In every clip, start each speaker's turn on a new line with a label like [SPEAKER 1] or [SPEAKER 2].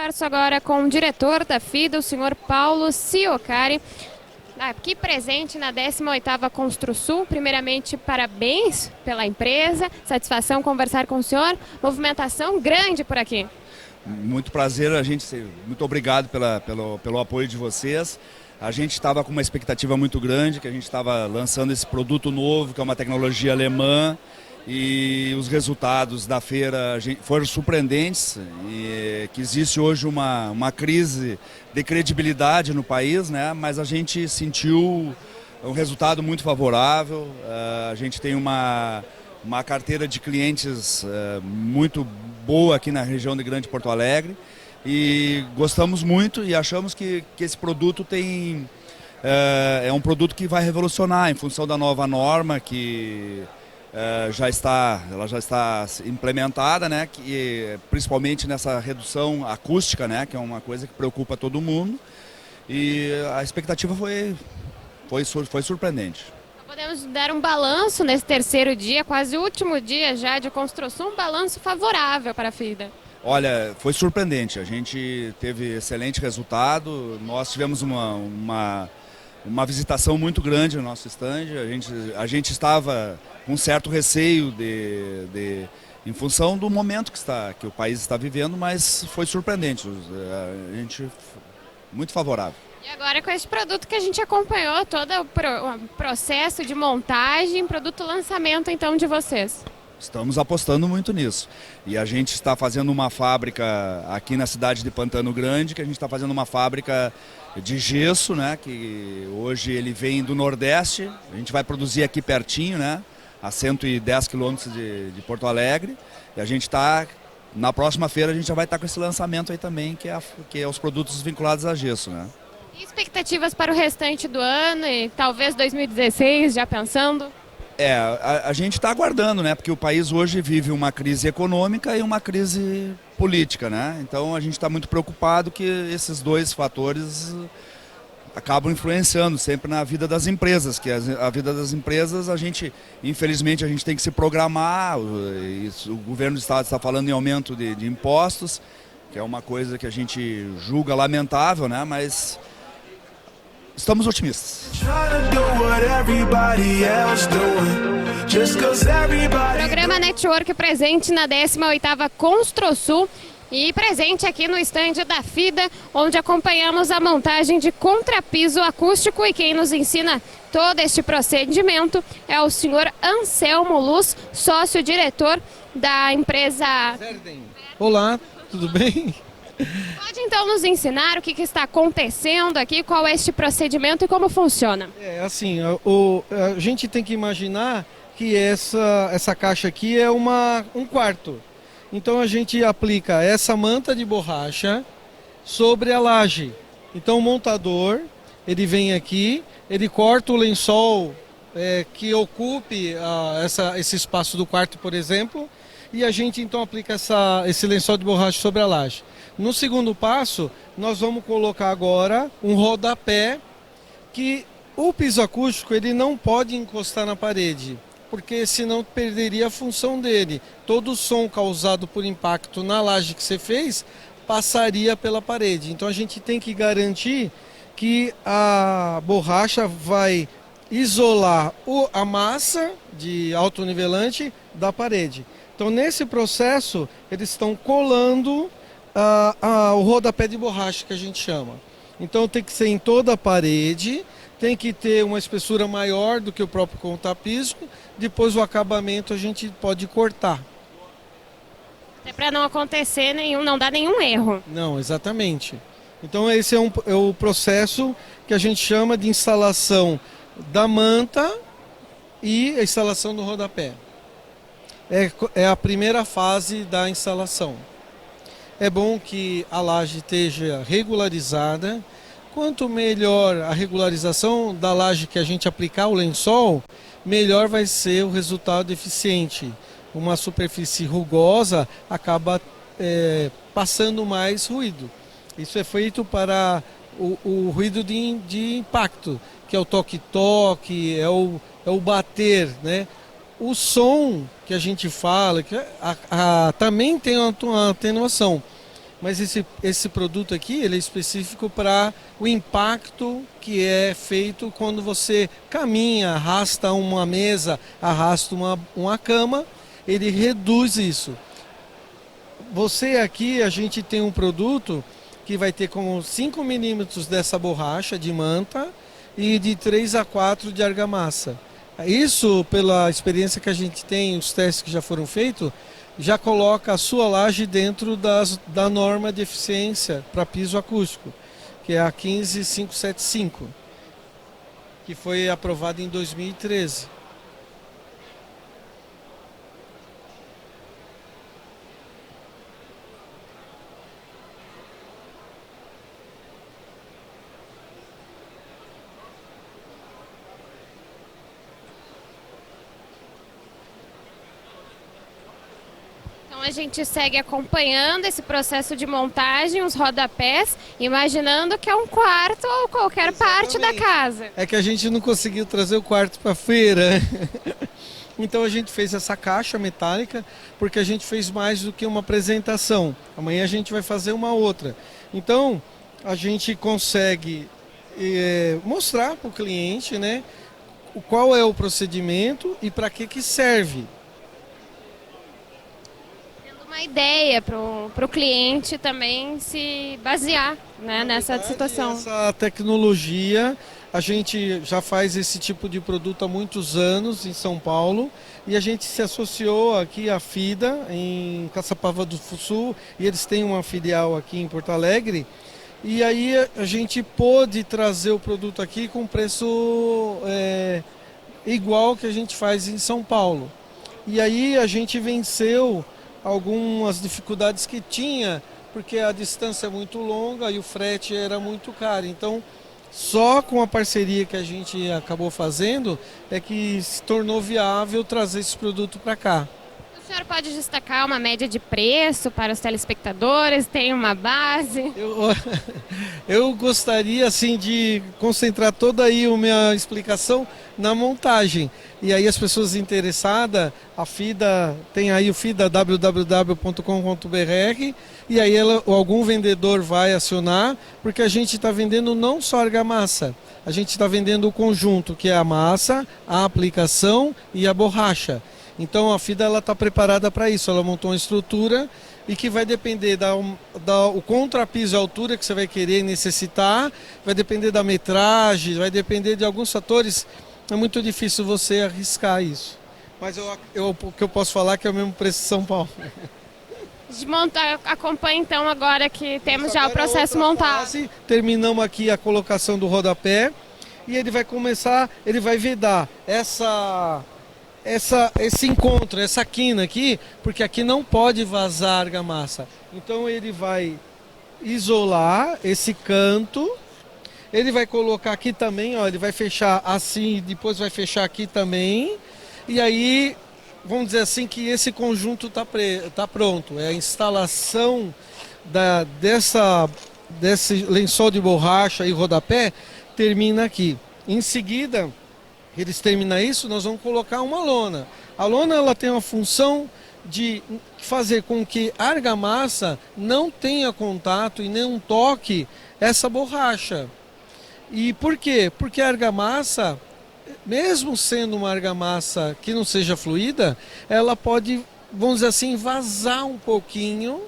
[SPEAKER 1] Converso agora com o diretor da FIDA, o senhor Paulo Ciocari. Aqui presente na 18ª Construsul. Primeiramente, parabéns pela empresa, satisfação conversar com o senhor. Movimentação grande por aqui.
[SPEAKER 2] Muito prazer, muito obrigado pelo apoio de vocês. A gente estava com uma expectativa muito grande, que a gente estava lançando esse produto novo, que é uma tecnologia alemã, e os resultados da feira foram surpreendentes, e que existe hoje uma crise de credibilidade no país, né? Mas a gente sentiu um resultado muito favorável. A gente tem uma carteira de clientes muito boa aqui na região de Grande Porto Alegre e gostamos muito e achamos que esse produto é um produto que vai revolucionar em função da nova norma que ela já está implementada, né, principalmente nessa redução acústica, né, que é uma coisa que preocupa todo mundo, e a expectativa foi surpreendente.
[SPEAKER 1] Podemos dar um balanço nesse terceiro dia, quase o último dia já de construção, um balanço favorável para a FIDA.
[SPEAKER 2] Olha, foi surpreendente, a gente teve excelente resultado, nós tivemos uma visitação muito grande no nosso stand. A gente estava com um certo receio em função do momento que o país está vivendo, mas foi surpreendente, a gente muito favorável.
[SPEAKER 1] E agora com esse produto que a gente acompanhou todo o processo de montagem, produto lançamento então de vocês.
[SPEAKER 2] Estamos apostando muito nisso. E a gente está fazendo uma fábrica aqui na cidade de Pantano Grande, que a gente está fazendo uma fábrica de gesso, né? Que hoje ele vem do Nordeste. A gente vai produzir aqui pertinho, né? A 110 quilômetros de Porto Alegre. E a gente está, na próxima feira, a gente já vai estar com esse lançamento aí também, que é os produtos vinculados a gesso, né?
[SPEAKER 1] E expectativas para o restante do ano e talvez 2016, já pensando?
[SPEAKER 2] A gente está aguardando, né? Porque o país hoje vive uma crise econômica e uma crise política, né? Então a gente está muito preocupado que esses dois fatores acabam influenciando sempre na vida das empresas, que a vida das empresas infelizmente a gente tem que se programar. O governo do estado está falando em aumento de impostos, que é uma coisa que a gente julga lamentável, né? Mas estamos otimistas.
[SPEAKER 1] Programa Network presente na 18ª Construsul e presente aqui no estande da FIDA, onde acompanhamos a montagem de contrapiso acústico, e quem nos ensina todo este procedimento é o senhor Anselmo Luz, sócio-diretor da empresa
[SPEAKER 3] Verden. Olá, tudo bem?
[SPEAKER 1] Pode então nos ensinar o que está acontecendo aqui, qual é este procedimento e como funciona?
[SPEAKER 3] A gente tem que imaginar que essa caixa aqui é um quarto. Então a gente aplica essa manta de borracha sobre a laje. Então o montador, ele vem aqui, ele corta o lençol que ocupe esse espaço do quarto, por exemplo, e a gente então aplica esse lençol de borracha sobre a laje. No segundo passo, nós vamos colocar agora um rodapé, que o piso acústico ele não pode encostar na parede, porque senão perderia a função dele. Todo o som causado por impacto na laje que você fez passaria pela parede. Então a gente tem que garantir que a borracha vai isolar a massa de autonivelante da parede. Então nesse processo eles estão colando o rodapé de borracha, que a gente chama. Então tem que ser em toda a parede, tem que ter uma espessura maior do que o próprio contrapiso, depois o acabamento a gente pode cortar.
[SPEAKER 1] É para não acontecer não dar nenhum erro.
[SPEAKER 3] Não, exatamente. Então esse é o processo que a gente chama de instalação da manta e a instalação do rodapé. É a primeira fase da instalação. É bom que a laje esteja regularizada. Quanto melhor a regularização da laje que a gente aplicar o lençol, melhor vai ser o resultado eficiente. Uma superfície rugosa acaba passando mais ruído. Isso é feito para o ruído de impacto, que é o toque-toque, é o bater, né? O som que a gente fala, também tem uma atenuação. mas esse produto aqui ele é específico para o impacto que é feito quando você caminha, arrasta uma mesa, arrasta uma cama, ele reduz isso. Você aqui, a gente tem um produto que vai ter como 5 milímetros dessa borracha de manta e de 3 a 4 de argamassa. Isso, pela experiência que a gente tem, os testes que já foram feitos, já coloca a sua laje dentro da norma de eficiência para piso acústico, que é a 15575, que foi aprovada em 2013.
[SPEAKER 1] A gente segue acompanhando esse processo de montagem, os rodapés, imaginando que é um quarto ou qualquer parte da casa.
[SPEAKER 3] É que a gente não conseguiu trazer o quarto para feira. Então a gente fez essa caixa metálica porque a gente fez mais do que uma apresentação. Amanhã a gente vai fazer uma outra. Então a gente consegue mostrar para o cliente, né, qual é o procedimento e para que serve.
[SPEAKER 1] Uma ideia para o cliente também se basear, né, nessa situação.
[SPEAKER 3] Essa tecnologia, a gente já faz esse tipo de produto há muitos anos em São Paulo e a gente se associou aqui à FIDA em Caçapava do Sul e eles têm uma filial aqui em Porto Alegre e aí a gente pôde trazer o produto aqui com preço igual que a gente faz em São Paulo. E aí a gente venceu algumas dificuldades que tinha, porque a distância é muito longa e o frete era muito caro. Então, só com a parceria que a gente acabou fazendo é que se tornou viável trazer esse produto para cá.
[SPEAKER 1] O senhor pode destacar uma média de preço para os telespectadores? Tem uma base?
[SPEAKER 3] Eu gostaria assim de concentrar toda aí a minha explicação na montagem. E aí as pessoas interessadas, a FIDA, tem aí o FIDA www.com.br e aí algum vendedor vai acionar, porque a gente está vendendo não só argamassa, a gente está vendendo o conjunto, que é a massa, a aplicação e a borracha. Então a FIDA está preparada para isso, ela montou uma estrutura e que vai depender o contrapiso e a altura que você vai querer necessitar, vai depender da metragem, vai depender de alguns fatores. É muito difícil você arriscar isso. Mas o que eu posso falar é que é o mesmo preço de São Paulo.
[SPEAKER 1] Acompanhe então agora que temos já o processo montado.
[SPEAKER 3] Terminamos aqui a colocação do rodapé e ele vai começar, ele vai vedar esse encontro, essa quina aqui, porque aqui não pode vazar argamassa. Então ele vai isolar esse canto. Ele vai colocar aqui também, ó, ele vai fechar assim, depois vai fechar aqui também. E aí, vamos dizer assim que esse conjunto tá pronto. É a instalação desse lençol de borracha e rodapé termina aqui. Em seguida, eles terminam isso, nós vamos colocar uma lona. A lona ela tem uma função de fazer com que a argamassa não tenha contato e nem toque essa borracha. E por quê? Porque a argamassa, mesmo sendo uma argamassa que não seja fluida, ela pode, vamos dizer assim, vazar um pouquinho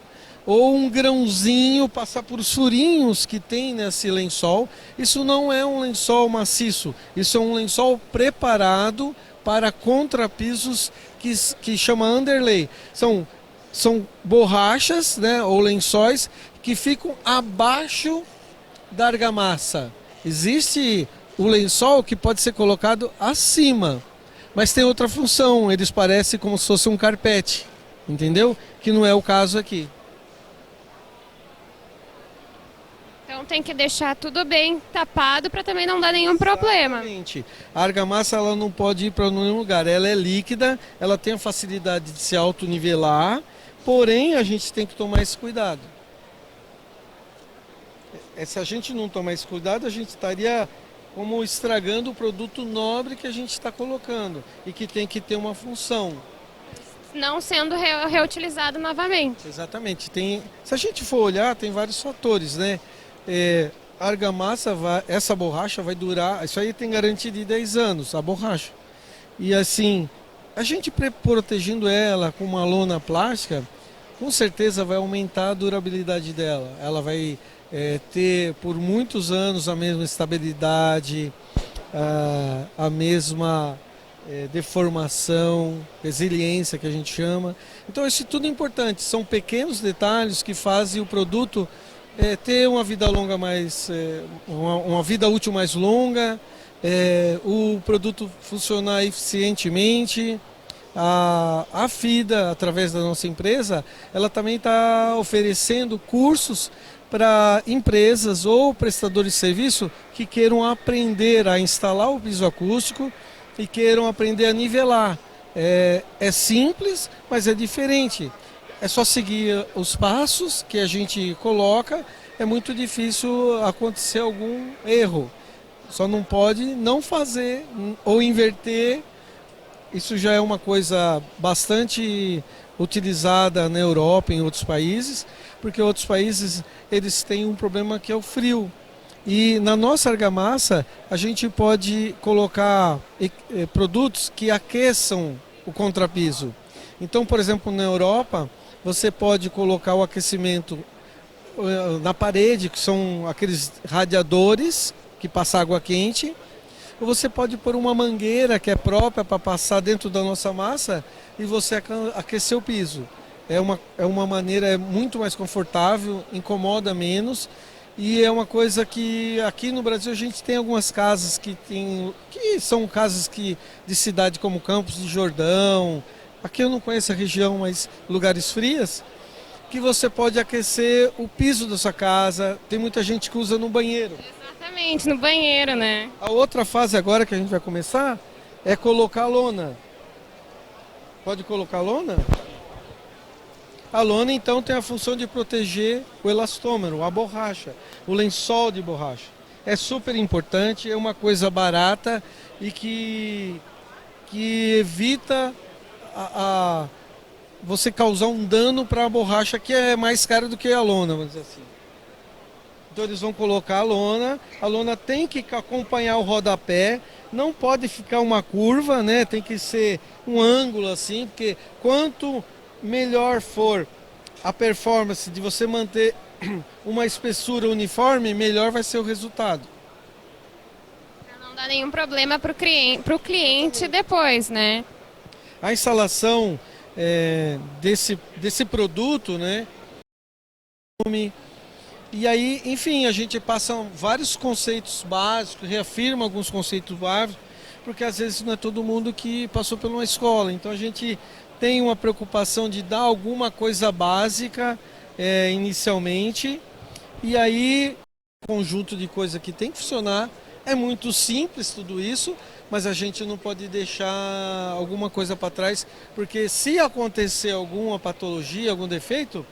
[SPEAKER 3] ou um grãozinho passar por furinhos que tem nesse lençol. Isso não é um lençol maciço, isso é um lençol preparado para contrapisos que chama underlay. São borrachas, né, ou lençóis que ficam abaixo da argamassa. Existe o lençol que pode ser colocado acima, mas tem outra função, eles parecem como se fosse um carpete, entendeu? Que não é o caso aqui.
[SPEAKER 1] Então tem que deixar tudo bem tapado para também não dar nenhum problema.
[SPEAKER 3] Exatamente. A argamassa ela não pode ir para nenhum lugar, ela é líquida, ela tem a facilidade de se autonivelar, porém a gente tem que tomar esse cuidado. Se a gente não tomar esse cuidado, a gente estaria como estragando o produto nobre que a gente está colocando e que tem que ter uma função.
[SPEAKER 1] não sendo reutilizado novamente.
[SPEAKER 3] Exatamente. Se a gente for olhar, tem vários fatores, né? A argamassa, essa borracha vai durar, isso aí tem garantia de 10 anos, a borracha. E assim, a gente protegendo ela com uma lona plástica, com certeza vai aumentar a durabilidade dela. Ela vai ter por muitos anos a mesma estabilidade, a mesma deformação, resiliência que a gente chama. Então isso tudo é importante, são pequenos detalhes que fazem o produto ter uma vida longa uma vida útil mais longa, o produto funcionar eficientemente. A FIDA, através da nossa empresa, ela também está oferecendo cursos para empresas ou prestadores de serviço que queiram aprender a instalar o piso acústico e queiram aprender a nivelar. É simples, mas é diferente. É só seguir os passos que a gente coloca, é muito difícil acontecer algum erro. Só não pode não fazer ou inverter. Isso já é uma coisa bastante utilizada na Europa e em outros países, porque outros países eles têm um problema que é o frio. E na nossa argamassa a gente pode colocar produtos que aqueçam o contrapiso. Então, por exemplo, na Europa, você pode colocar o aquecimento na parede, que são aqueles radiadores que passam água quente, ou você pode pôr uma mangueira que é própria para passar dentro da nossa massa e você aquecer o piso. É uma maneira muito mais confortável, incomoda menos e é uma coisa que aqui no Brasil a gente tem algumas casas que são casas de cidade como Campos do Jordão. Aqui eu não conheço a região, mas lugares frios, que você pode aquecer o piso da sua casa. Tem muita gente que usa no banheiro.
[SPEAKER 1] Exatamente, no banheiro, né?
[SPEAKER 3] A outra fase agora que a gente vai começar é colocar a lona. Pode colocar a lona? A lona então tem a função de proteger o elastômero, a borracha, o lençol de borracha. É super importante, é uma coisa barata e que evita você causar um dano para a borracha que é mais cara do que a lona, vamos dizer assim. Então eles vão colocar a lona tem que acompanhar o rodapé, não pode ficar uma curva, né? Tem que ser um ângulo assim, porque quanto melhor for a performance de você manter uma espessura uniforme, melhor vai ser o resultado.
[SPEAKER 1] Pra não dar nenhum problema para o cliente depois, né?
[SPEAKER 3] A instalação desse produto, né? E aí, enfim, a gente passa vários conceitos básicos, reafirma alguns conceitos básicos, porque às vezes não é todo mundo que passou por uma escola. Então a gente tem uma preocupação de dar alguma coisa básica inicialmente, e aí um conjunto de coisas que tem que funcionar. É muito simples tudo isso, mas a gente não pode deixar alguma coisa para trás, porque se acontecer alguma patologia, algum defeito,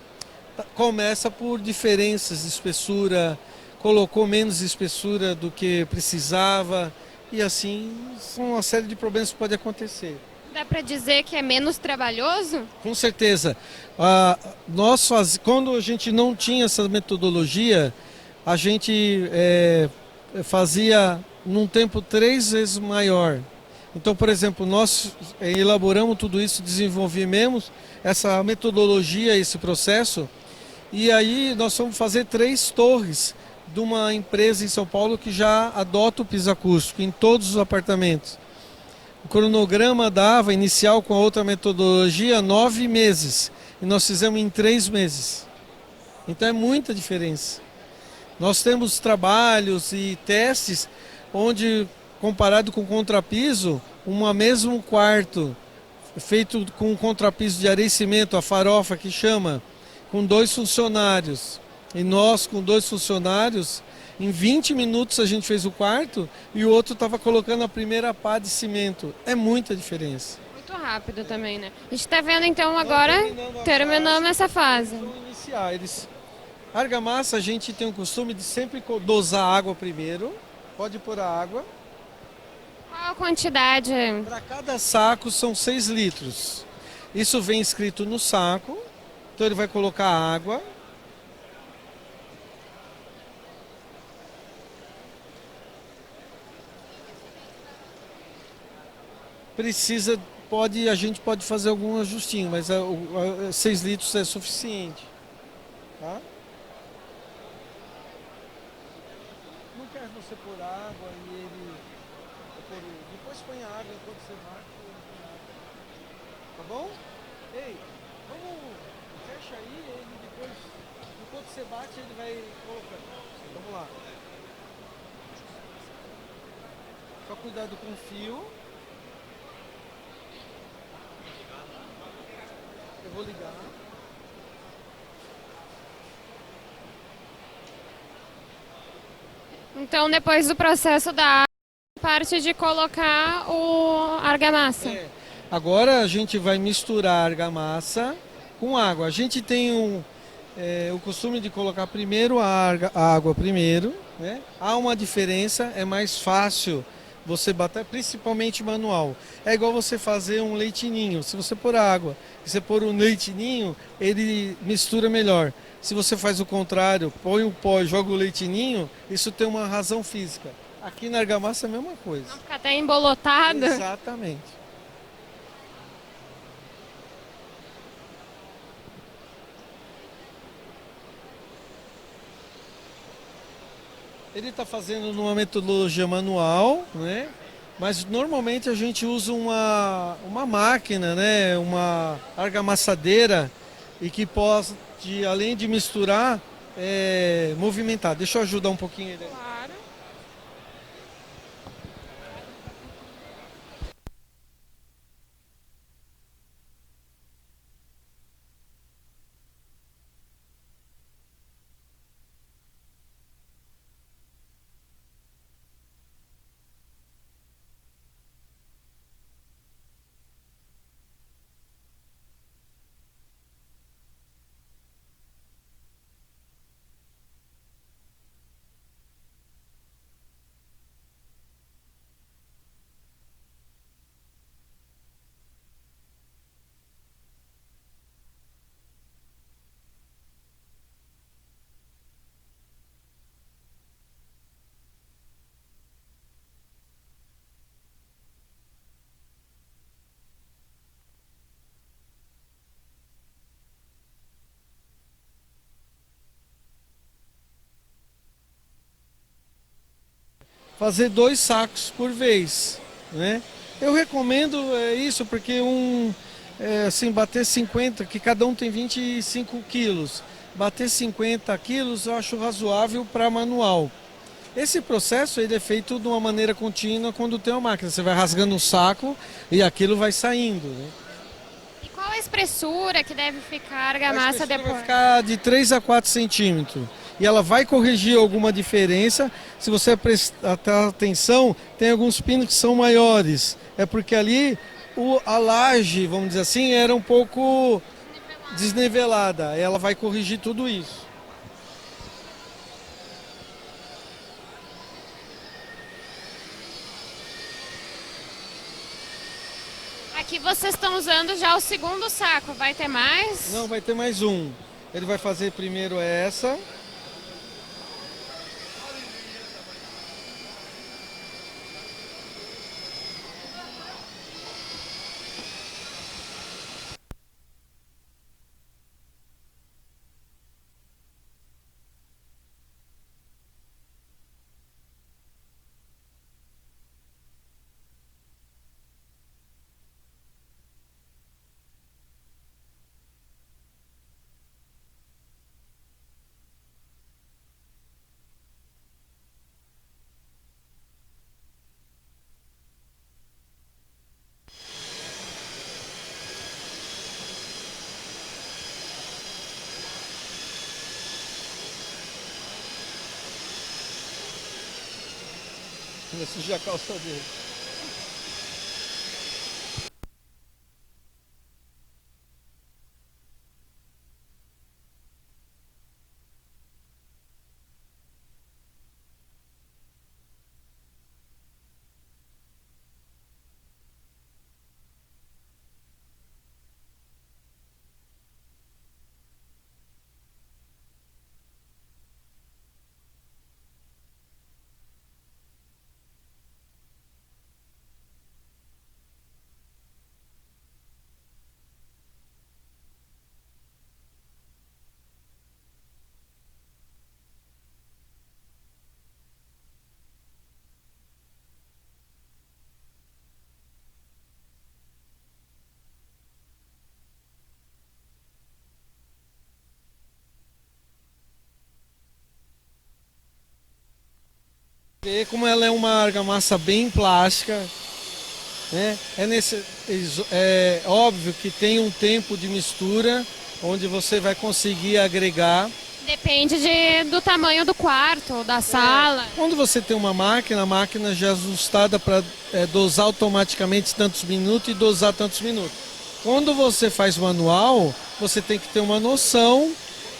[SPEAKER 3] começa por diferenças de espessura, colocou menos espessura do que precisava, e assim são uma série de problemas que pode acontecer.
[SPEAKER 1] Dá para dizer que é menos trabalhoso?
[SPEAKER 3] Com certeza. Quando a gente não tinha essa metodologia, a gente fazia num tempo 3 vezes maior. Então, por exemplo, nós elaboramos tudo isso, desenvolvemos essa metodologia, esse processo, e aí nós vamos fazer 3 torres de uma empresa em São Paulo que já adota o piso acústico em todos os apartamentos. O cronograma dava, inicial com a outra metodologia, 9 meses, e nós fizemos em 3 meses. Então é muita diferença. Nós temos trabalhos e testes onde, comparado com o contrapiso, mesmo quarto feito com contrapiso de areia e cimento, a farofa que chama, com 2 funcionários, e nós com 2 funcionários, em 20 minutos a gente fez o quarto e o outro estava colocando a primeira pá de cimento. É muita diferença.
[SPEAKER 1] Muito rápido também, né? A gente está vendo então agora, terminamos essa fase.
[SPEAKER 3] Iniciar. A argamassa a gente tem o costume de sempre dosar a água primeiro, pode pôr a água.
[SPEAKER 1] Qual a quantidade?
[SPEAKER 3] Para cada saco são 6 litros. Isso vem escrito no saco. Então ele vai colocar água. Precisa, a gente pode fazer algum ajustinho, mas 6 litros é suficiente. Tá? Não quer você pôr água e ele... Depois põe a água enquanto você vai. Tá bom? Ei, vamos... Fecha aí, ele depois... Enquanto você bate, ele vai colocando. Vamos lá. Só cuidado com o fio. Eu vou ligar.
[SPEAKER 1] Então, depois do processo da parte de colocar o argamassa.
[SPEAKER 3] Agora a gente vai misturar a argamassa com água. A gente tem o costume de colocar primeiro a água primeiro, né? Há uma diferença, é mais fácil você bater, principalmente manual. É igual você fazer um leitinho. Se você pôr água e você pôr um leitinho, ele mistura melhor. Se você faz o contrário, põe o pó e joga o leitinho, isso tem uma razão física. Aqui na argamassa é a mesma coisa.
[SPEAKER 1] Não fica até embolotada.
[SPEAKER 3] Exatamente. Ele está fazendo numa metodologia manual, né? Mas normalmente a gente usa uma máquina, né? Uma argamassadeira e que pode, além de misturar, movimentar. Deixa eu ajudar um pouquinho ele.
[SPEAKER 1] Claro.
[SPEAKER 3] Fazer 2 sacos por vez, né? Eu recomendo isso porque assim, bater 50, que cada um tem 25 quilos. Bater 50 quilos eu acho razoável para manual. Esse processo ele é feito de uma maneira contínua quando tem uma máquina. Você vai rasgando o saco e aquilo vai saindo, né?
[SPEAKER 1] E qual a espessura que deve ficar a argamassa
[SPEAKER 3] A espessura
[SPEAKER 1] depois?
[SPEAKER 3] vai ficar de 3 a 4 centímetros. E ela vai corrigir alguma diferença. Se você prestar atenção, tem alguns pinos que são maiores. É porque ali a laje, vamos dizer assim, era um pouco desnivelada. Ela vai corrigir tudo isso.
[SPEAKER 1] Aqui vocês estão usando já o segundo saco, vai ter mais?
[SPEAKER 3] Não, vai ter mais um. Ele vai fazer primeiro essa. Vai sujar a calça dele. Vê como ela é uma argamassa bem plástica, né? É óbvio que tem um tempo de mistura onde você vai conseguir agregar.
[SPEAKER 1] Depende do tamanho do quarto, da sala.
[SPEAKER 3] Quando você tem uma máquina, a máquina já é ajustada para dosar automaticamente tantos minutos e dosar tantos minutos. Quando você faz manual, você tem que ter uma noção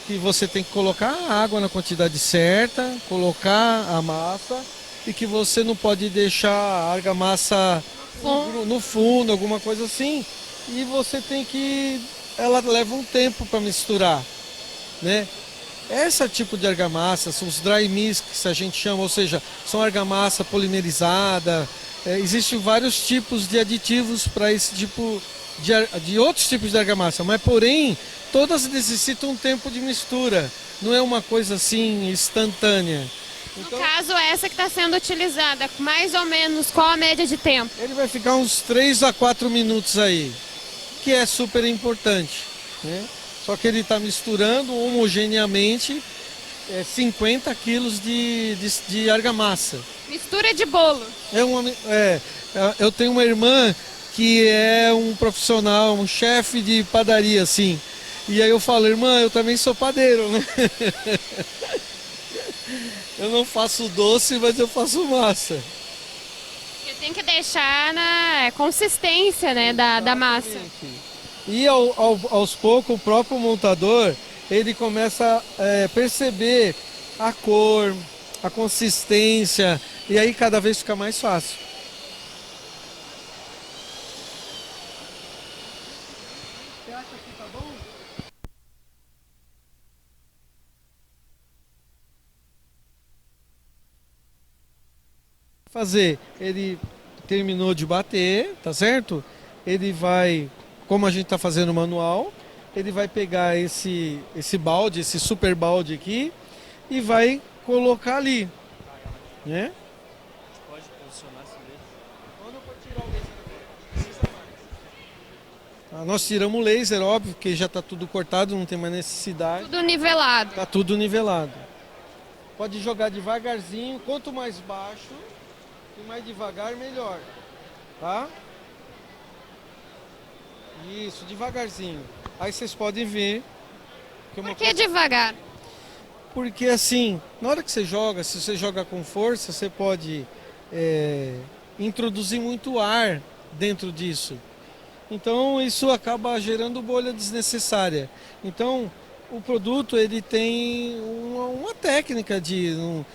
[SPEAKER 3] que você tem que colocar a água na quantidade certa, colocar a massa e que você não pode deixar a argamassa no fundo, alguma coisa assim. E você tem que... ela leva um tempo para misturar, né? Esse tipo de argamassa são os dry mix, que a gente chama, ou seja, são argamassa polimerizada. Existem vários tipos de aditivos para esse tipo de outros tipos de argamassa, mas porém todas necessitam um tempo de mistura. Não é uma coisa assim instantânea.
[SPEAKER 1] Então, no caso, essa que está sendo utilizada, mais ou menos qual a média de tempo?
[SPEAKER 3] Ele vai ficar uns 3 a 4 minutos aí, que é super importante, né? Só que ele está misturando homogeneamente 50 quilos de argamassa.
[SPEAKER 1] Mistura de bolo.
[SPEAKER 3] Eu tenho uma irmã que é um profissional, um chefe de padaria, assim. E aí eu falo, irmã, eu também sou padeiro, né? Eu não faço doce, mas eu faço massa.
[SPEAKER 1] Você tem que deixar na consistência, né, da massa.
[SPEAKER 3] E aos poucos o próprio montador ele começa a perceber a cor, a consistência e aí cada vez fica mais fácil. Você acha que tá bom? Fazer, ele terminou de bater, tá certo? Ele vai, como a gente está fazendo manual, ele vai pegar esse balde, esse super balde aqui e vai colocar ali, né? Pode posicionar esse laser. Quando eu for tirar o laser agora, não precisa mais. Nós tiramos o laser, óbvio, porque já está tudo cortado, não tem mais necessidade.
[SPEAKER 1] Tudo nivelado.
[SPEAKER 3] Está tudo nivelado. Pode jogar devagarzinho, quanto mais baixo e mais devagar, melhor, tá? Isso, devagarzinho. Aí vocês podem ver que
[SPEAKER 1] Por que devagar?
[SPEAKER 3] Porque assim, na hora que você joga, se você joga com força, você pode introduzir muito ar dentro disso. Então isso acaba gerando bolha desnecessária. Então o produto ele tem uma técnica de...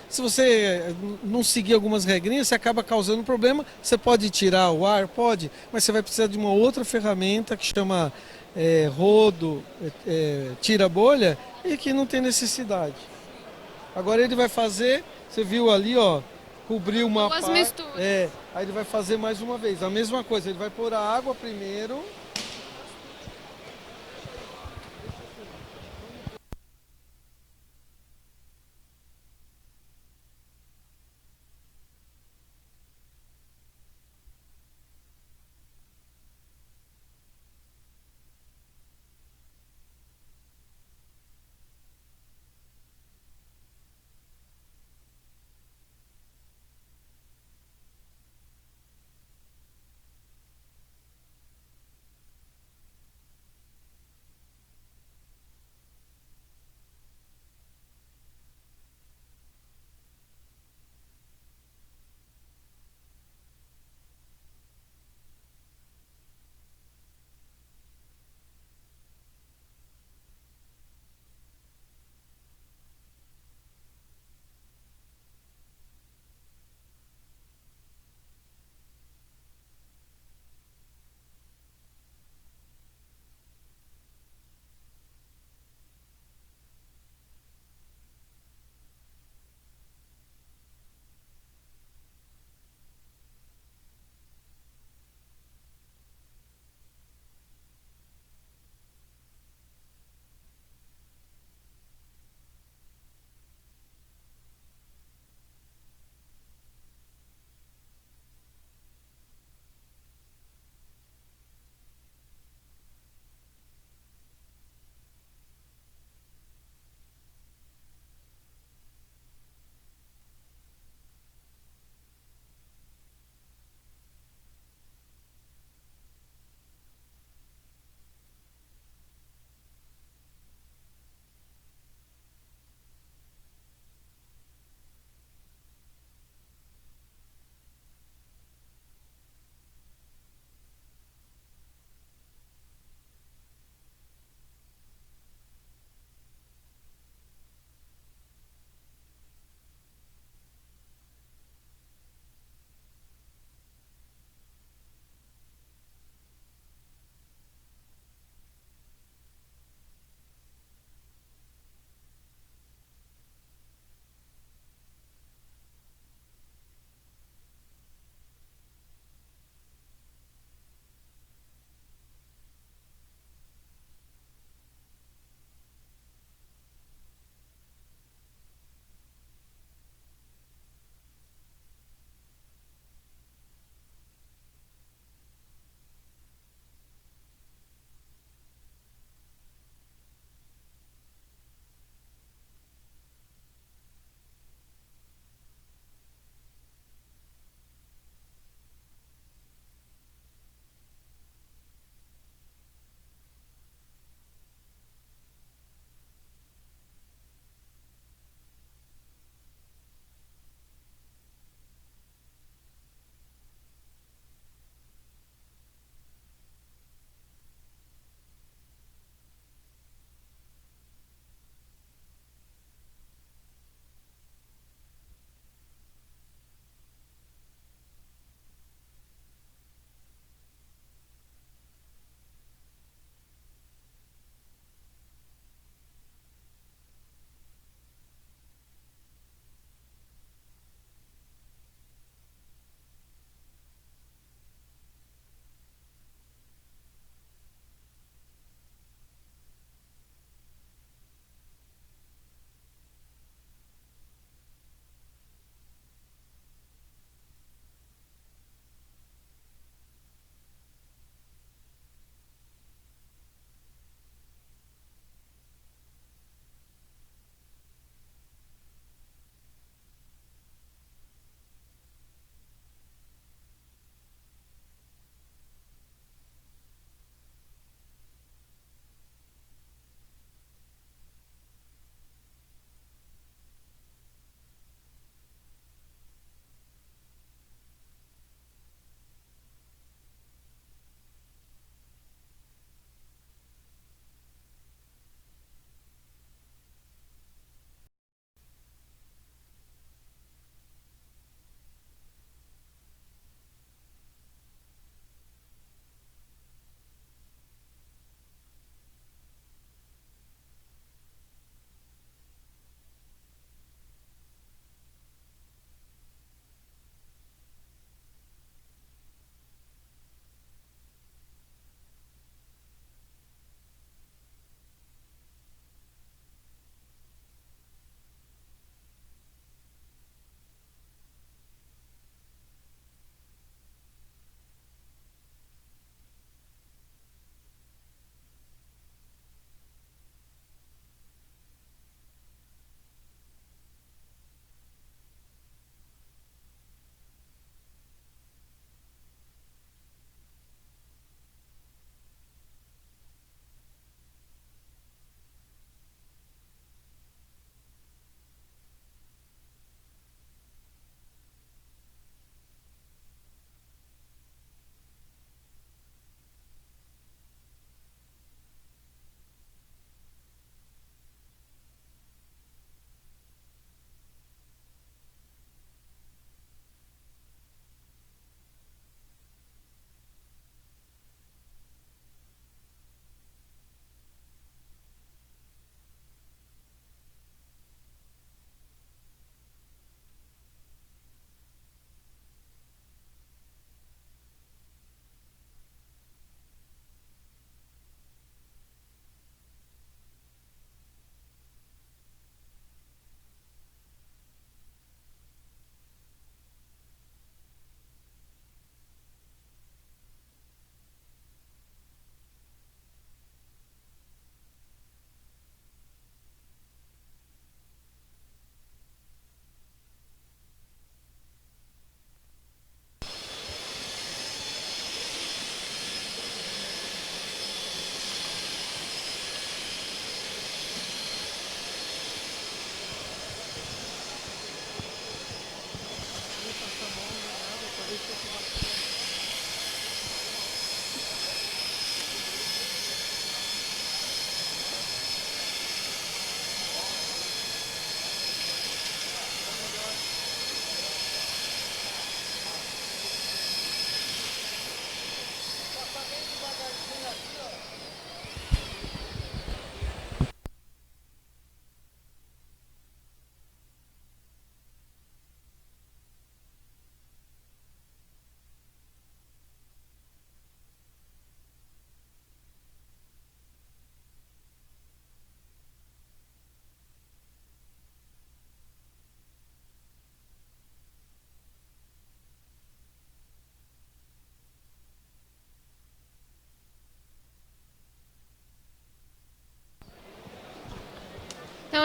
[SPEAKER 3] se você não seguir algumas regrinhas, você acaba causando problema. Você pode tirar o ar? Pode, mas você vai precisar de uma outra ferramenta que chama rodo, tira bolha, e que não tem necessidade. Agora ele vai fazer, você viu ali, ó, cobriu uma
[SPEAKER 1] parte.
[SPEAKER 3] Aí ele vai fazer mais uma vez, a mesma coisa, ele vai pôr a água primeiro.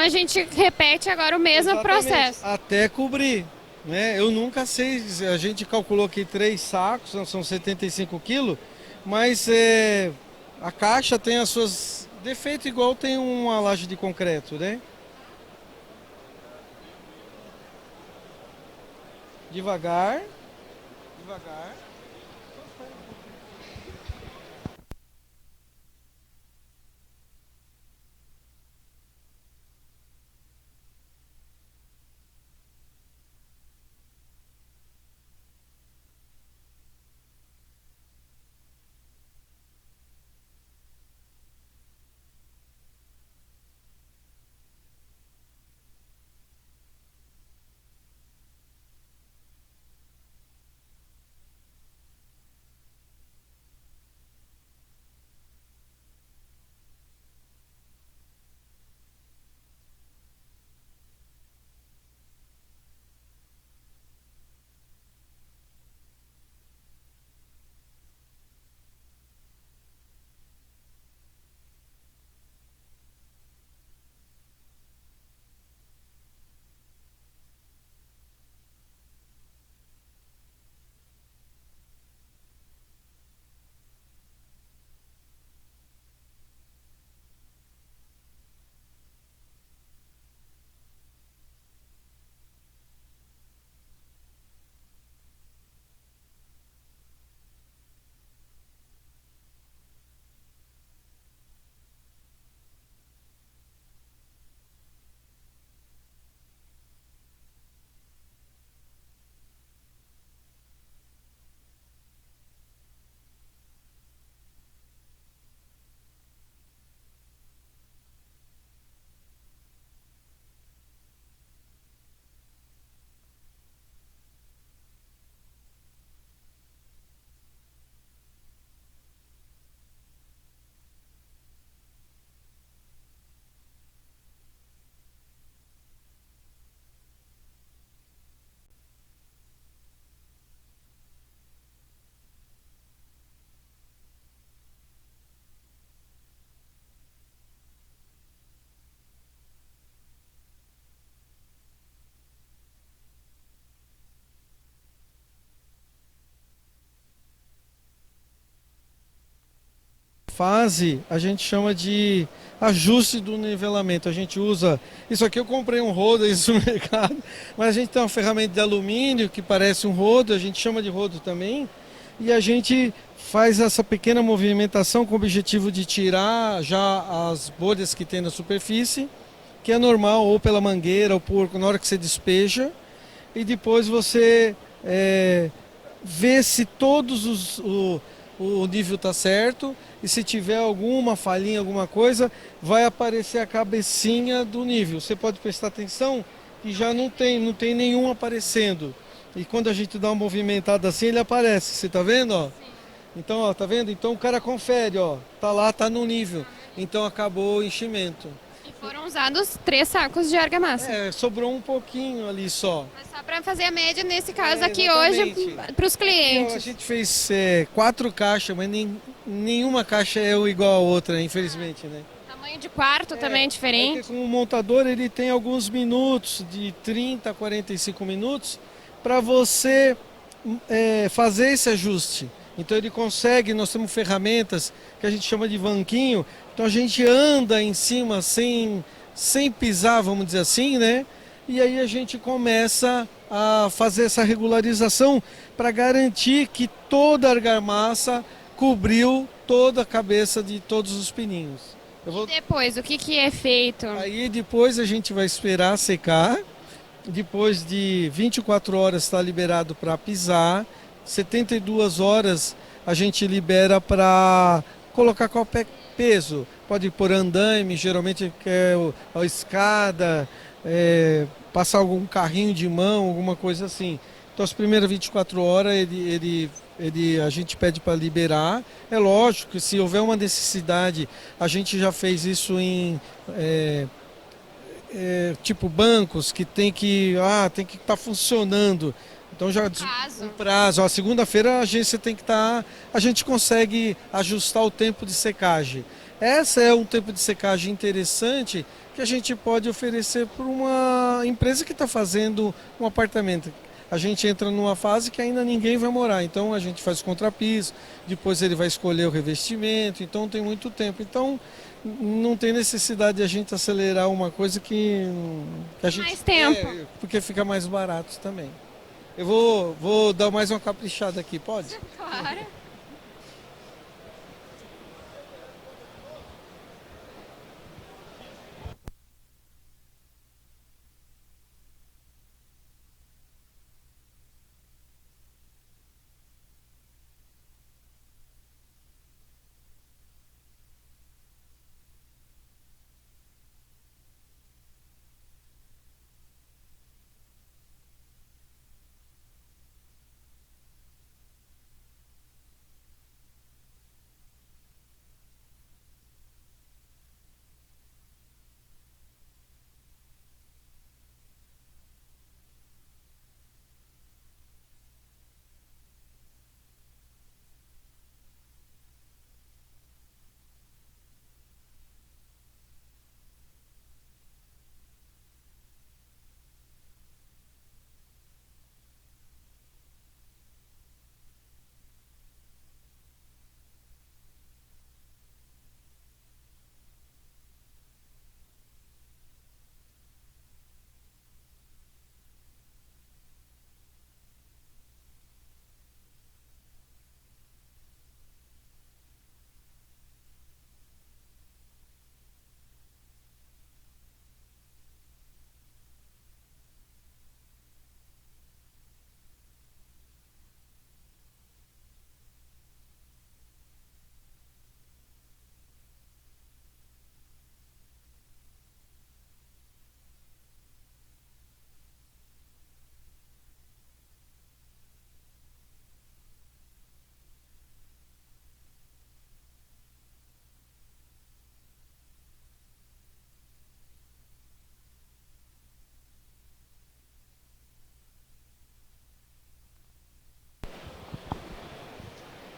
[SPEAKER 1] a gente repete agora o mesmo
[SPEAKER 3] Exatamente,
[SPEAKER 1] processo.
[SPEAKER 3] até cobrir, né? Eu nunca sei, a gente calculou aqui 3 sacos, são 75 quilos, mas a caixa tem as suas defeitos igual tem uma laje de concreto, né? Devagar, devagar. Fase a gente chama de ajuste do nivelamento. A gente usa, isso aqui eu comprei um rodo isso no mercado, mas a gente tem uma ferramenta de alumínio que parece um rodo, a gente chama de rodo também, e a gente faz essa pequena movimentação com o objetivo de tirar já as bolhas que tem na superfície, que é normal ou pela mangueira ou na hora que você despeja, e depois você vê se o nível está certo, e se tiver alguma falhinha, alguma coisa, vai aparecer a cabecinha do nível. Você pode prestar atenção que já não tem nenhum aparecendo. E quando a gente dá uma movimentada assim, ele aparece. Você está vendo? Ó? Então, ó, tá vendo? Então o cara confere, ó, tá lá, tá no nível. Então acabou o enchimento.
[SPEAKER 1] E foram usados 3 sacos de argamassa.
[SPEAKER 3] Sobrou um pouquinho ali só.
[SPEAKER 1] Mas só para fazer a média nesse caso aqui
[SPEAKER 3] exatamente.
[SPEAKER 1] hoje para os clientes.
[SPEAKER 3] A gente fez 4 caixas, mas nenhuma caixa é igual a outra, infelizmente, né?
[SPEAKER 1] Tamanho de quarto também é diferente.
[SPEAKER 3] Como montador, ele tem alguns minutos, de 30 a 45 minutos, para você fazer esse ajuste. Então ele consegue, nós temos ferramentas que a gente chama de vanquinho, então a gente anda em cima sem pisar, vamos dizer assim, né? E aí a gente começa a fazer essa regularização para garantir que toda a argamassa cobriu toda a cabeça de todos os pininhos.
[SPEAKER 1] E depois, o que é feito?
[SPEAKER 3] Aí depois a gente vai esperar secar, depois de 24 horas está liberado para pisar, 72 horas a gente libera para colocar qualquer peso, pode pôr andaime, geralmente é a escada, passar algum carrinho de mão, alguma coisa assim. Então as primeiras 24 horas a gente pede para liberar. É lógico que se houver uma necessidade, a gente já fez isso em tipo bancos que tem que estar funcionando. Então já um prazo. A segunda-feira a agência tem que estar. A gente consegue ajustar o tempo de secagem. Essa é um tempo de secagem interessante que a gente pode oferecer para uma empresa que está fazendo um apartamento. A gente entra numa fase que ainda ninguém vai morar, então a gente faz o contrapiso, depois ele vai escolher o revestimento, então tem muito tempo. Então não tem necessidade de a gente acelerar uma coisa que a gente...
[SPEAKER 1] Mais tempo.
[SPEAKER 3] Porque fica mais barato também. Eu vou dar mais uma caprichada aqui, pode?
[SPEAKER 1] Claro.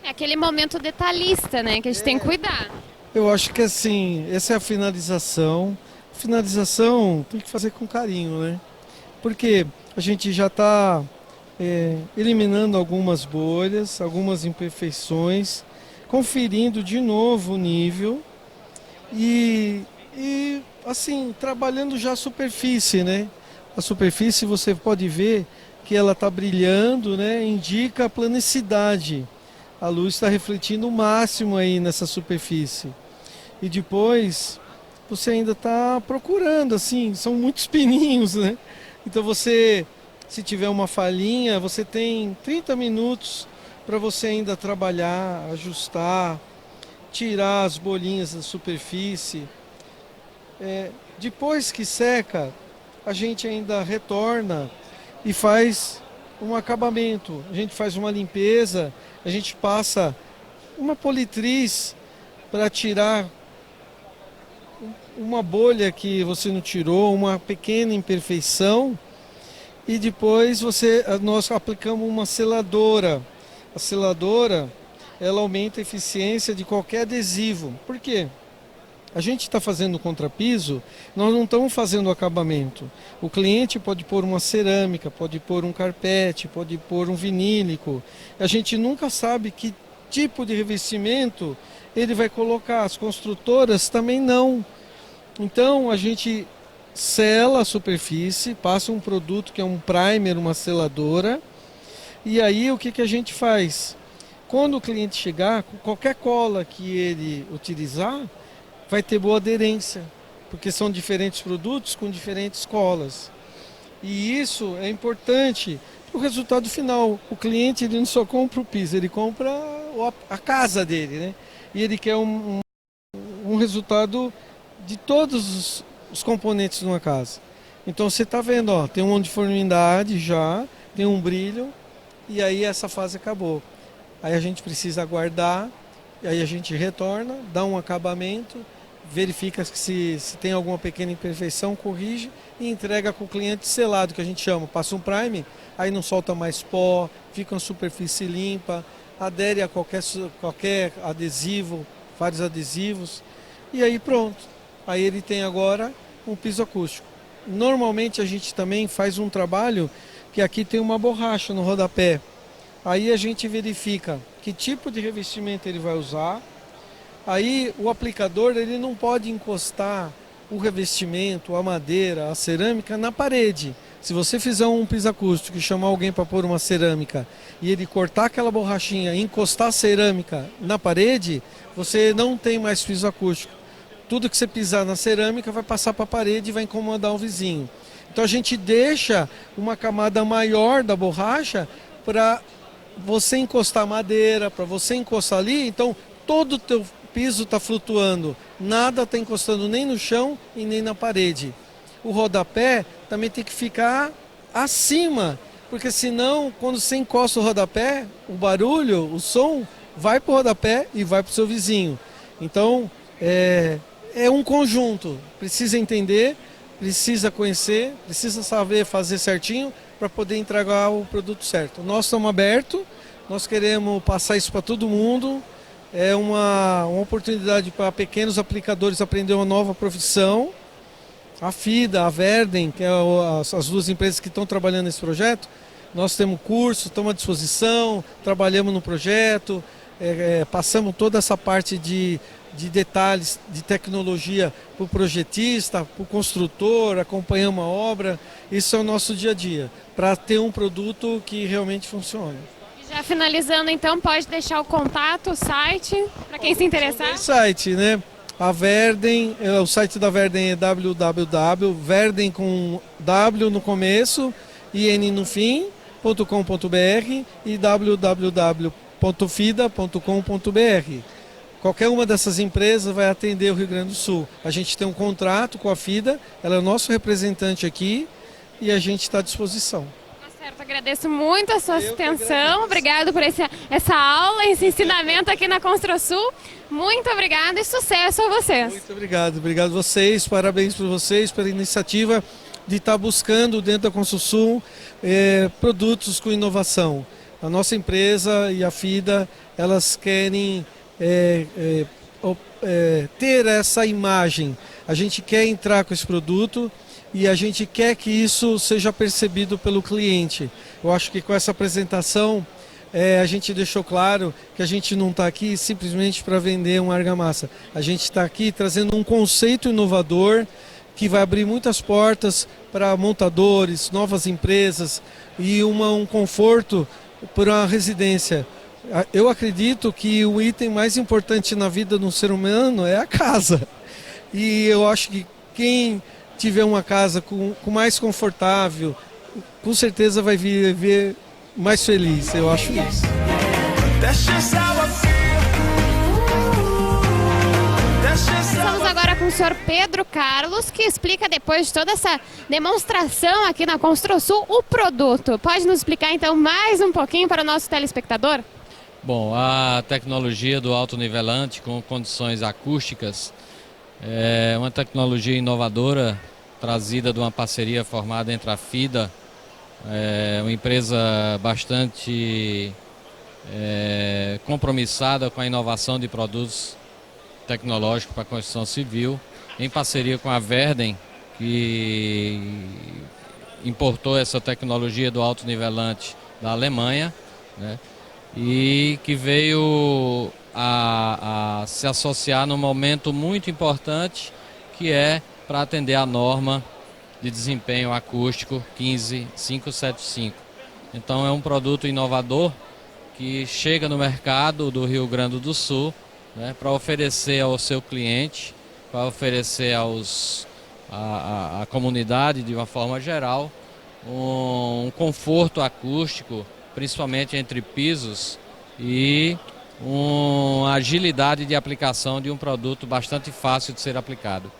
[SPEAKER 1] É aquele momento detalhista, né? Que a gente tem que cuidar.
[SPEAKER 3] Eu acho que assim, essa é a finalização. Finalização tem que fazer com carinho, né? Porque a gente já está eliminando algumas bolhas, algumas imperfeições, conferindo de novo o nível e assim, trabalhando já a superfície, né? A superfície você pode ver que ela está brilhando, né? Indica a planicidade. A luz está refletindo o máximo aí nessa superfície. E depois você ainda está procurando, assim, são muitos pininhos, né? Então você, se tiver uma falhinha, você tem 30 minutos para você ainda trabalhar, ajustar, tirar as bolinhas da superfície. Depois que seca, a gente ainda retorna e faz um acabamento. A gente faz uma limpeza, a gente passa uma politriz para tirar uma bolha que você não tirou, uma pequena imperfeição, e depois nós aplicamos uma seladora. A seladora, ela aumenta a eficiência de qualquer adesivo. Por quê? A gente está fazendo contrapiso, nós não estamos fazendo acabamento. O cliente pode pôr uma cerâmica, pode pôr um carpete, pode pôr um vinílico. A gente nunca sabe que tipo de revestimento ele vai colocar. As construtoras também não. Então a gente sela a superfície, passa um produto que é um primer, uma seladora. E aí o que a gente faz? Quando o cliente chegar, qualquer cola que ele utilizar, vai ter boa aderência, porque são diferentes produtos com diferentes colas. E isso é importante para o resultado final. O cliente ele não só compra o piso, ele compra a casa dele, né? E ele quer um resultado de todos os componentes de uma casa. Então você está vendo, ó, tem uma uniformidade já, tem um brilho, e aí essa fase acabou. Aí a gente precisa aguardar, e aí a gente retorna, dá um acabamento, verifica se tem alguma pequena imperfeição, corrige e entrega com o cliente selado, que a gente chama. Passa um prime, aí não solta mais pó, fica uma superfície limpa, adere a qualquer adesivo, vários adesivos. e aí pronto. Aí ele tem agora um piso acústico. Normalmente a gente também faz um trabalho que aqui tem uma borracha no rodapé. Aí a gente verifica que tipo de revestimento ele vai usar. Aí o aplicador ele não pode encostar o revestimento, a madeira, a cerâmica na parede. Se você fizer um piso acústico e chamar alguém para pôr uma cerâmica e ele cortar aquela borrachinha e encostar a cerâmica na parede, você não tem mais piso acústico. Tudo que você pisar na cerâmica vai passar para a parede e vai incomodar o vizinho. Então a gente deixa uma camada maior da borracha para você encostar madeira, para você encostar ali. Então todo o teu piso está flutuando, nada está encostando nem no chão e nem na parede. O rodapé também tem que ficar acima, porque senão quando você encosta o rodapé, o barulho, o som vai para o rodapé e vai para o seu vizinho. Então é um conjunto, precisa entender, precisa conhecer, precisa saber fazer certinho para poder entregar o produto certo. Nós estamos abertos, nós queremos passar isso para todo mundo. É uma oportunidade para pequenos aplicadores aprender uma nova profissão. A FIDA, a Verden, que é as duas empresas que estão trabalhando nesse projeto, nós temos curso, estamos à disposição, trabalhamos no projeto, passamos toda essa parte de detalhes, de tecnologia para o projetista, para o construtor, acompanhamos a obra. Isso é o nosso dia a dia, para ter um produto que realmente funcione.
[SPEAKER 1] Já finalizando, então, pode deixar o contato, o site, para quem se interessar?
[SPEAKER 3] O site, né? A Verden, o site da Verden é www.verden com W no começo e N no fim, .com.br e www.fida.com.br. Qualquer uma dessas empresas vai atender o Rio Grande do Sul. A gente tem um contrato com a FIDA, ela é o nosso representante aqui e a gente está à disposição.
[SPEAKER 1] Certo, agradeço muito a sua atenção, obrigado por essa aula, esse ensinamento aqui na ConstruSul. Muito obrigado e sucesso a vocês.
[SPEAKER 3] Muito obrigado, obrigado a vocês, parabéns para vocês pela iniciativa de estar buscando dentro da ConstruSul produtos com inovação. A nossa empresa e a FIDA, elas querem ter essa imagem. A gente quer entrar com esse produto e a gente quer que isso seja percebido pelo cliente. Eu acho que com essa apresentação a gente deixou claro que a gente não está aqui simplesmente para vender uma argamassa. A gente está aqui trazendo um conceito inovador que vai abrir muitas portas para montadores, novas empresas e um conforto para a residência. Eu acredito que o item mais importante na vida de um ser humano é a casa. E eu acho que quem tiver uma casa mais confortável, com certeza vai viver mais feliz, eu acho isso.
[SPEAKER 1] Estamos agora com o senhor Pedro Carlos, que explica depois de toda essa demonstração aqui na ConstruSul o produto. Pode nos explicar então mais um pouquinho para o nosso telespectador?
[SPEAKER 4] Bom, a tecnologia do autonivelante com condições acústicas é uma tecnologia inovadora trazida de uma parceria formada entre a FIDA, uma empresa bastante compromissada com a inovação de produtos tecnológicos para a construção civil, em parceria com a Verden, que importou essa tecnologia do autonivelante da Alemanha, né, e que veio a se associar num momento muito importante, que é para atender a norma de desempenho acústico 15575. Então é um produto inovador que chega no mercado do Rio Grande do Sul, né, para oferecer ao seu cliente, para oferecer à comunidade de uma forma geral um conforto acústico, principalmente entre pisos, e uma agilidade de aplicação de um produto bastante fácil de ser aplicado.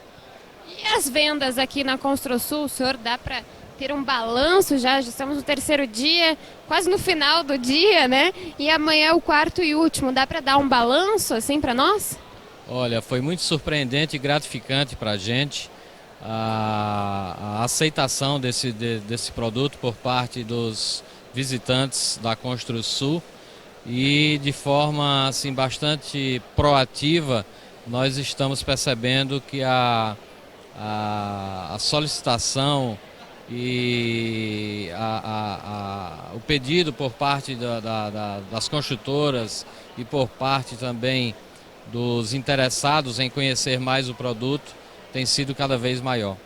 [SPEAKER 1] E as vendas aqui na ConstruSul, o senhor dá para ter um balanço já estamos no terceiro dia, quase no final do dia, né? E amanhã é o quarto e último, dá para dar um balanço assim para nós?
[SPEAKER 4] Olha, foi muito surpreendente e gratificante para a gente a aceitação desse produto por parte dos visitantes da ConstruSul, e de forma assim bastante proativa nós estamos percebendo que a solicitação e o pedido por parte das construtoras e por parte também dos interessados em conhecer mais o produto tem sido cada vez maior.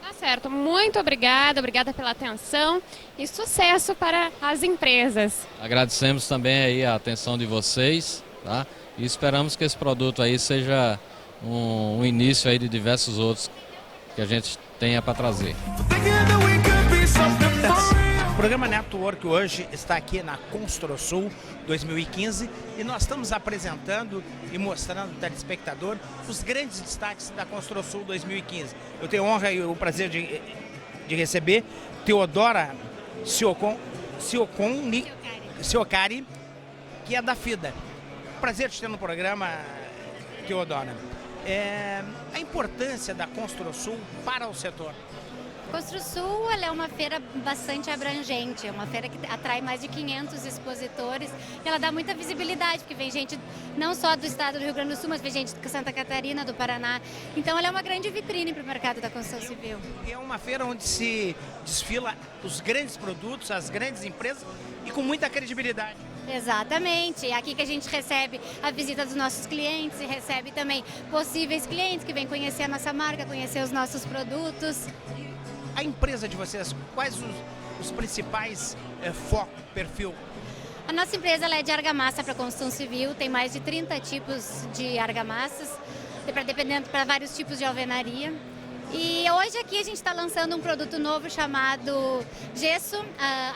[SPEAKER 1] Tá certo, muito obrigada pela atenção e sucesso para as empresas.
[SPEAKER 4] Agradecemos também aí a atenção de vocês, tá? E esperamos que esse produto aí seja um início aí de diversos outros que a gente tenha para trazer.
[SPEAKER 5] O programa Network hoje está aqui na ConstruSul 2015 e nós estamos apresentando e mostrando ao telespectador os grandes destaques da ConstruSul 2015. Eu tenho a honra e o prazer de receber Teodora Siocari, que é da FIDA. Prazer te ter no programa, Teodora. A importância da ConstruSul para o setor.
[SPEAKER 6] ConstruSul ela é uma feira bastante abrangente, é uma feira que atrai mais de 500 expositores e ela dá muita visibilidade, porque vem gente não só do estado do Rio Grande do Sul, mas vem gente de Santa Catarina, do Paraná. Então ela é uma grande vitrine para o mercado da construção civil.
[SPEAKER 5] É uma feira onde se desfila os grandes produtos, as grandes empresas e com muita credibilidade.
[SPEAKER 6] Exatamente, é aqui que a gente recebe a visita dos nossos clientes e recebe também possíveis clientes que vêm conhecer a nossa marca, conhecer os nossos produtos.
[SPEAKER 5] A empresa de vocês, quais os principais foco, perfil?
[SPEAKER 6] A nossa empresa ela é de argamassa para construção civil, tem mais de 30 tipos de argamassas, dependendo para vários tipos de alvenaria. E hoje aqui a gente está lançando um produto novo chamado gesso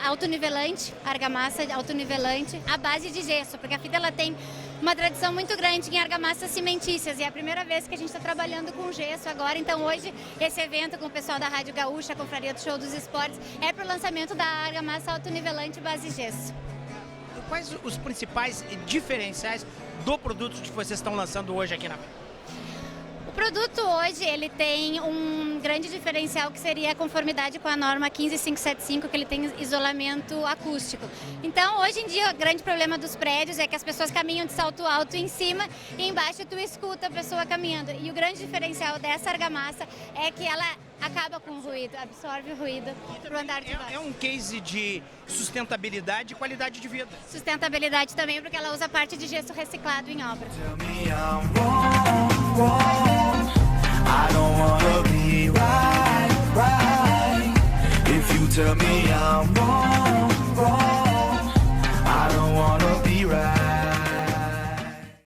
[SPEAKER 6] autonivelante, argamassa autonivelante à base de gesso, porque a FIDA ela tem uma tradição muito grande em argamassas cimentícias e é a primeira vez que a gente está trabalhando com gesso agora. Então hoje esse evento com o pessoal da Rádio Gaúcha, a Confraria do Show dos Esportes, é para o lançamento da argamassa autonivelante base gesso.
[SPEAKER 5] Quais os principais diferenciais do produto que vocês estão lançando hoje aqui na FIDA?
[SPEAKER 6] O produto hoje ele tem um grande diferencial que seria a conformidade com a norma 15575, que ele tem isolamento acústico. Então, hoje em dia, o grande problema dos prédios é que as pessoas caminham de salto alto em cima e embaixo tu escuta a pessoa caminhando. E o grande diferencial dessa argamassa é que ela acaba com o ruído, absorve o ruído para o andar de baixo.
[SPEAKER 5] É um case de sustentabilidade e qualidade de vida.
[SPEAKER 6] Sustentabilidade também, porque ela usa parte de gesso reciclado em obra.
[SPEAKER 7] I don't wanna be right. If you tell me I'm wrong.